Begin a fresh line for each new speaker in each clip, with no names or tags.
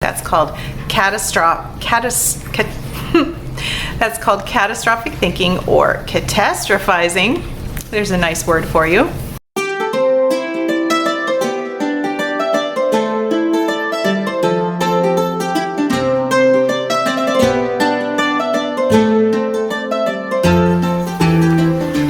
That's called that's called catastrophic thinking or catastrophizing. There's a nice word for you.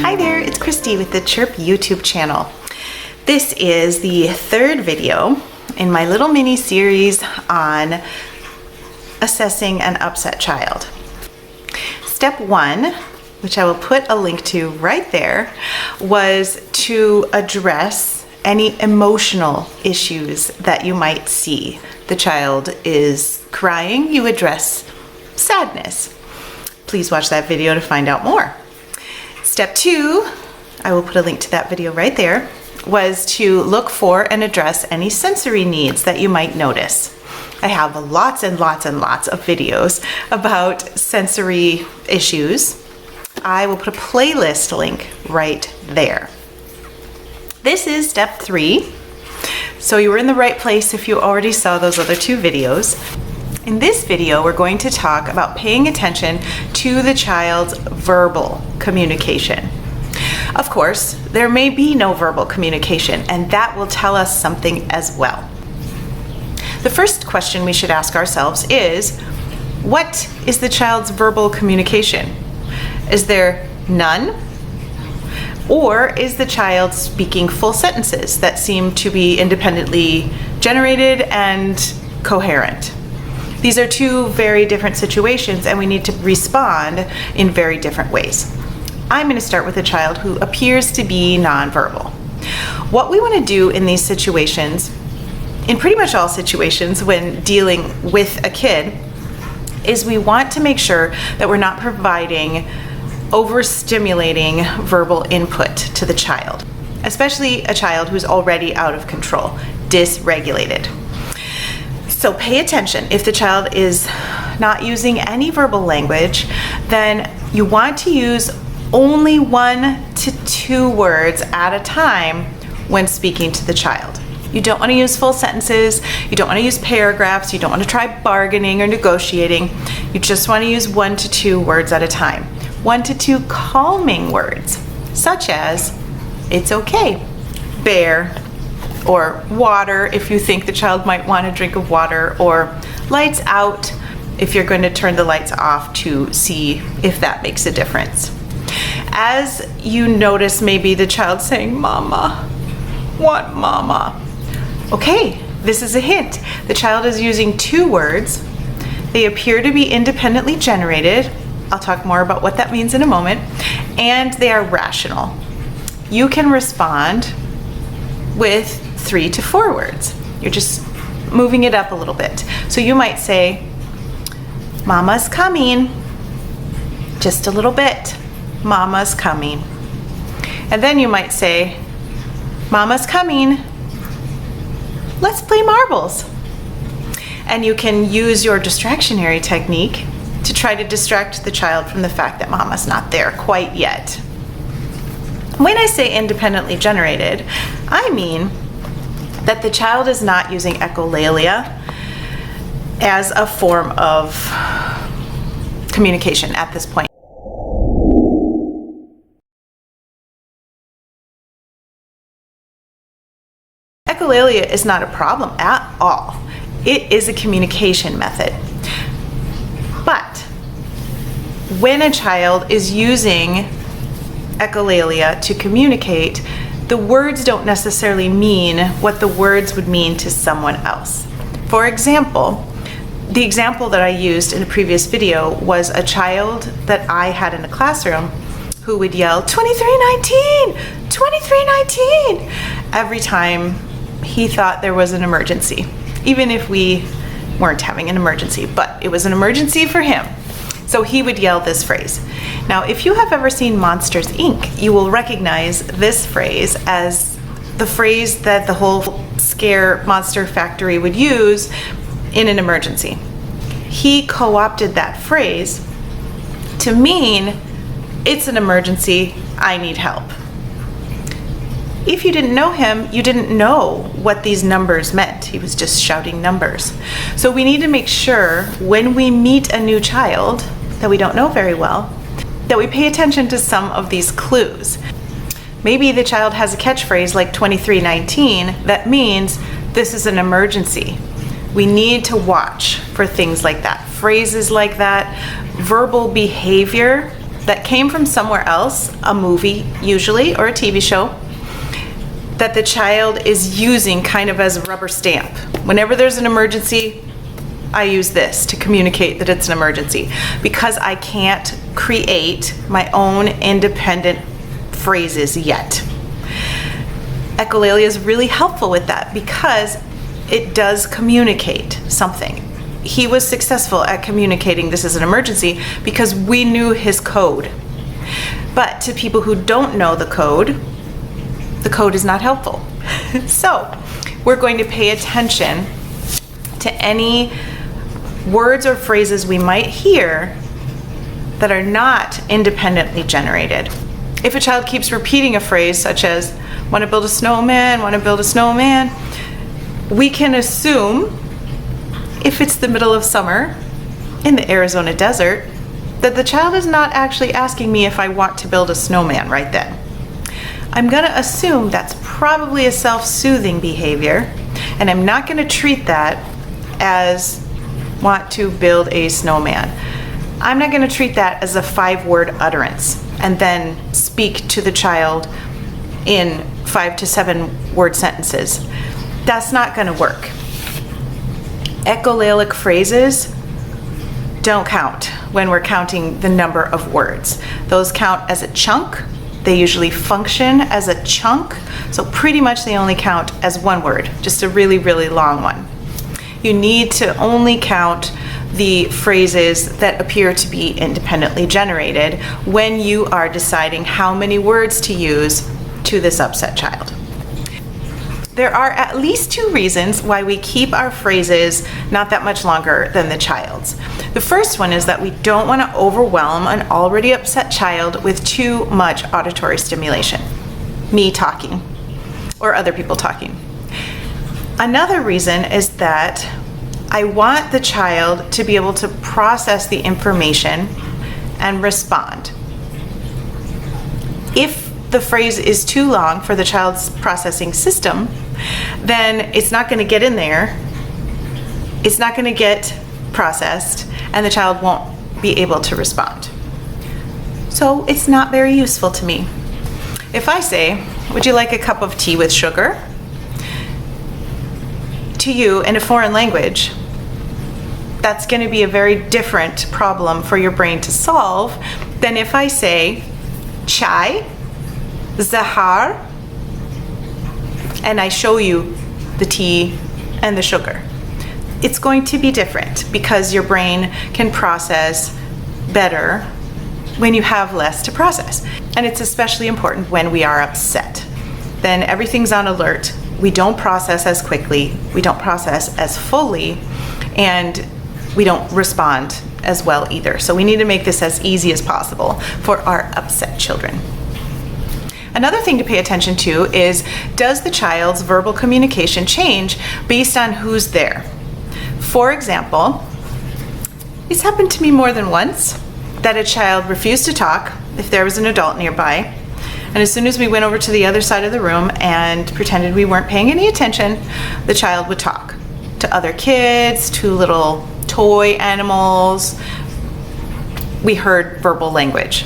Hi there, it's Christie with the Chirp YouTube channel. This is the third video in my little mini series on assessing an upset child. Step 1, which I will put a link to right there, was to address any emotional issues that you might see. The child is crying, you address sadness. Please watch that video to find out more. Step 2, I will put a link to that video right there, was to look for and address any sensory needs that you might notice. I have lots and lots and lots of videos about sensory issues. I will put a playlist link right there. This is step 3. So you were in the right place if you already saw those other 2 videos. In this video, we're going to talk about paying attention to the child's verbal communication. Of course, there may be no verbal communication, and that will tell us something as well. The first question we should ask ourselves is, what is the child's verbal communication? Is there none? Or is the child speaking full sentences that seem to be independently generated and coherent? These are 2 very different situations, and we need to respond in very different ways. I'm going to start with a child who appears to be nonverbal. What we want to do in these situations, in pretty much all situations when dealing with a kid, is we want to make sure that we're not providing overstimulating verbal input to the child, especially a child who's already out of control, dysregulated. So pay attention. If the child is not using any verbal language, then you want to use only 1 to 2 words at a time when speaking to the child. You don't want to use full sentences, you don't want to use paragraphs, you don't want to try bargaining or negotiating. You just want to use 1 to 2 words at a time. 1 to 2 calming words, such as, it's okay, bear, or water if you think the child might want a drink of water, or lights out if you're going to turn the lights off to see if that makes a difference. As you notice maybe the child saying, "Mama, what mama?" Okay, this is a hint. The child is using 2 words. They appear to be independently generated. I'll talk more about what that means in a moment. And they are rational. You can respond with 3 to 4 words. You're just moving it up a little bit. So you might say, "Mama's coming." Just a little bit. "Mama's coming." And then you might say, "Mama's coming. Let's play marbles." And you can use your distractionary technique to try to distract the child from the fact that Mama's not there quite yet. When I say independently generated, I mean that the child is not using echolalia as a form of communication at this point. Echolalia is not a problem at all. It is a communication method. But when a child is using echolalia to communicate, the words don't necessarily mean what the words would mean to someone else. For example, the example that I used in a previous video was a child that I had in a classroom who would yell, "2319! 2319!" every time he thought there was an emergency, even if we weren't having an emergency, but it was an emergency for him. So he would yell this phrase. Now, if you have ever seen Monsters, Inc., you will recognize this phrase as the phrase that the whole scare monster factory would use in an emergency. He co-opted that phrase to mean, it's an emergency, I need help. If you didn't know him, you didn't know what these numbers meant. He was just shouting numbers. So we need to make sure when we meet a new child that we don't know very well, that we pay attention to some of these clues. Maybe the child has a catchphrase like 2319 that means this is an emergency. We need to watch for things like that, phrases like that, verbal behavior that came from somewhere else, a movie usually, or a TV show, that the child is using kind of as a rubber stamp. Whenever there's an emergency, I use this to communicate that it's an emergency, because I can't create my own independent phrases yet. Echolalia is really helpful with that because it does communicate something. He was successful at communicating this is an emergency because we knew his code. But to people who don't know the code is not helpful. So we're going to pay attention to any words or phrases we might hear that are not independently generated. If a child keeps repeating a phrase such as, want to build a snowman, want to build a snowman, we can assume, if it's the middle of summer in the Arizona desert, that the child is not actually asking me if I want to build a snowman right then. I'm going to assume that's probably a self-soothing behavior, and I'm not going to treat that as want to build a snowman. I'm not going to treat that as a 5-word utterance and then speak to the child in 5 to 7 word sentences. That's not going to work. Echolalic phrases don't count when we're counting the number of words. Those count as a chunk. They usually function as a chunk, so pretty much they only count as 1 word, just a really, really long one. You need to only count the phrases that appear to be independently generated when you are deciding how many words to use to this upset child. There are at least 2 reasons why we keep our phrases not that much longer than the child's. The first one is that we don't want to overwhelm an already upset child with too much auditory stimulation, me talking or other people talking. Another reason is that I want the child to be able to process the information and respond. If the phrase is too long for the child's processing system, then it's not going to get in there, it's not going to get processed, and the child won't be able to respond. So it's not very useful to me. If I say, would you like a cup of tea with sugar? To you in a foreign language, that's going to be a very different problem for your brain to solve than if I say chai, zahar, and I show you the tea and the sugar. It's going to be different because your brain can process better when you have less to process. And it's especially important when we are upset. Then everything's on alert. We don't process as quickly, we don't process as fully, and we don't respond as well either. So we need to make this as easy as possible for our upset children. Another thing to pay attention to is, does the child's verbal communication change based on who's there? For example, it's happened to me more than once that a child refused to talk if there was an adult nearby. And as soon as we went over to the other side of the room and pretended we weren't paying any attention, the child would talk to other kids, to little toy animals. We heard verbal language.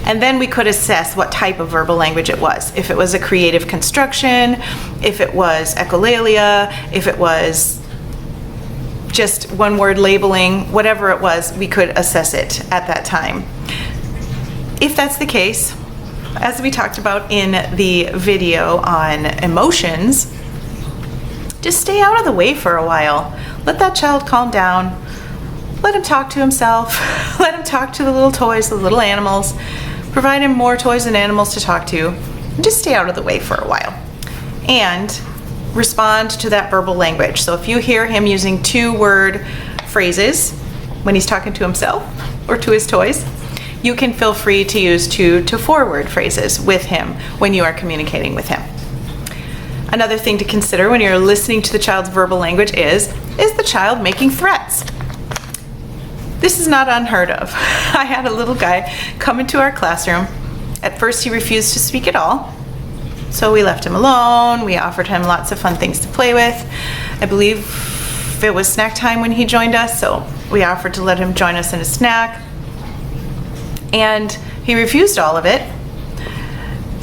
And then we could assess what type of verbal language it was. If it was a creative construction, if it was echolalia, if it was just 1-word labeling, whatever it was, we could assess it at that time. If that's the case, as we talked about in the video on emotions, just stay out of the way for a while. Let that child calm down. Let him talk to himself. Let him talk to the little toys, the little animals. Provide him more toys and animals to talk to. And just stay out of the way for a while. And respond to that verbal language. So if you hear him using 2-word phrases when he's talking to himself or to his toys, you can feel free to use 2 to 4-word phrases with him when you are communicating with him. Another thing to consider when you're listening to the child's verbal language is the child making threats? This is not unheard of. I had a little guy come into our classroom. At first he refused to speak at all, so we left him alone. We offered him lots of fun things to play with. I believe it was snack time when he joined us, so we offered to let him join us in a snack. And he refused all of it.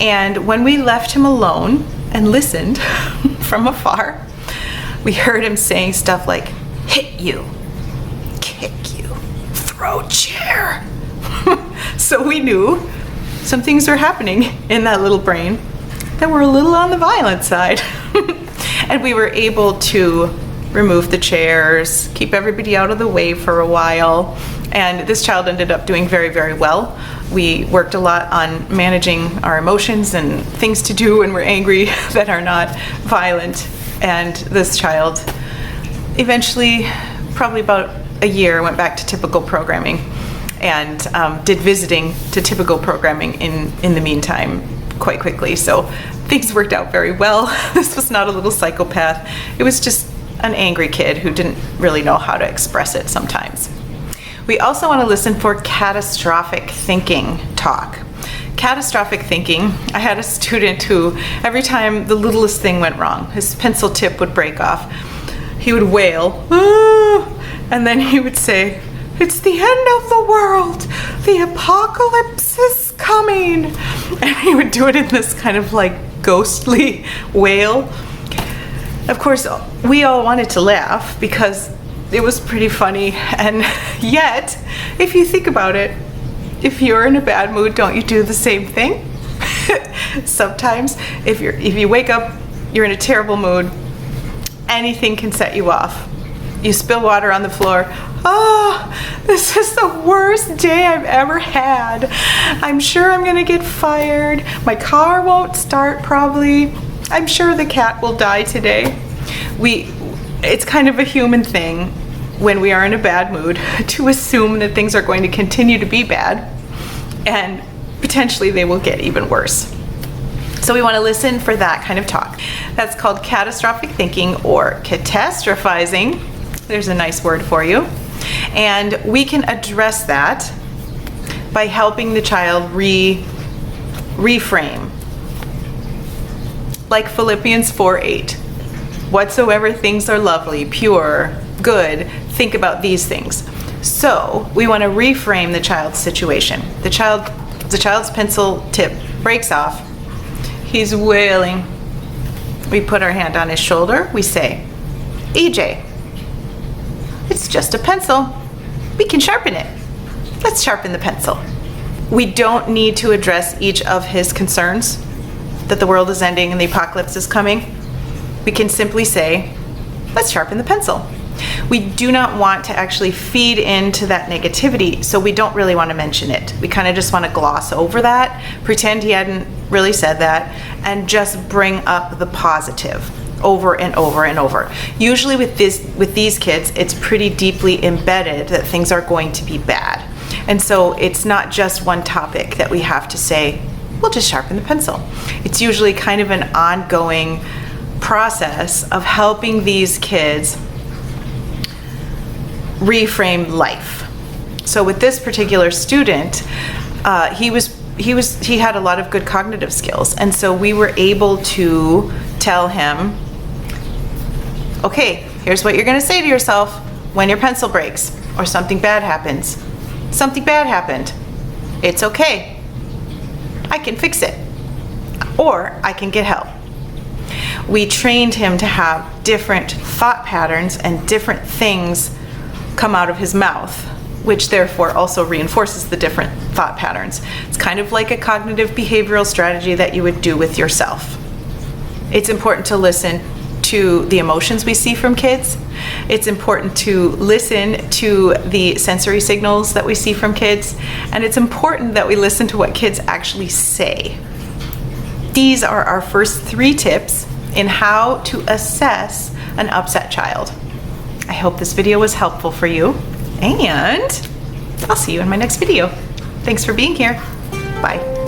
And when we left him alone and listened from afar, we heard him saying stuff like, hit you, kick you, throw chair. So we knew some things were happening in that little brain that were a little on the violent side. And we were able to remove the chairs, keep everybody out of the way for a while. And this child ended up doing very, very well. We worked a lot on managing our emotions and things to do when we're angry that are not violent. And this child eventually, probably about a year, went back to typical programming and did visiting to typical programming in the meantime quite quickly. So things worked out very well. This was not a little psychopath. It was just an angry kid who didn't really know how to express it sometimes. We also want to listen for catastrophic thinking talk. Catastrophic thinking, I had a student who every time the littlest thing went wrong, his pencil tip would break off, he would wail, "Ah!" And then he would say, "It's the end of the world. The apocalypse is coming." And he would do it in this kind of like ghostly wail. Of course, we all wanted to laugh because it was pretty funny. And yet, if you think about it, if you're in a bad mood, don't you do the same thing? Sometimes, if you wake up, you're in a terrible mood, anything can set you off. You spill water on the floor. Oh, this is the worst day I've ever had. I'm sure I'm gonna get fired. My car won't start probably. I'm sure the cat will die today. It's kind of a human thing when we are in a bad mood to assume that things are going to continue to be bad and potentially they will get even worse. So we want to listen for that kind of talk. That's called catastrophic thinking or catastrophizing. There's a nice word for you. And we can address that by helping the child reframe. Like Philippians 4:8. Whatsoever things are lovely, pure, good, think about these things. So we want to reframe the child's situation. The child's pencil tip breaks off. He's wailing. We put our hand on his shoulder. We say, EJ, it's just a pencil. We can sharpen it. Let's sharpen the pencil. We don't need to address each of his concerns, that the world is ending and the apocalypse is coming. We can simply say, let's sharpen the pencil. We do not want to actually feed into that negativity, so we don't really want to mention it. We kind of just want to gloss over that, pretend he hadn't really said that, and just bring up the positive over and over and over. Usually with these kids, it's pretty deeply embedded that things are going to be bad. And so it's not just one topic that we have to say, we'll just sharpen the pencil. It's usually kind of an ongoing process of helping these kids reframe life. So with this particular student, he had a lot of good cognitive skills, and so we were able to tell him, okay, here's what you're going to say to yourself when your pencil breaks or something bad happens. Something bad happened. It's okay. I can fix it, or I can get help. We trained him to have different thought patterns and different things come out of his mouth, which therefore also reinforces the different thought patterns. It's kind of like a cognitive behavioral strategy that you would do with yourself. It's important to listen to the emotions we see from kids. It's important to listen to the sensory signals that we see from kids, and it's important that we listen to what kids actually say. These are our first 3 tips in how to assess an upset child. I hope this video was helpful for you, and I'll see you in my next video. Thanks for being here. Bye.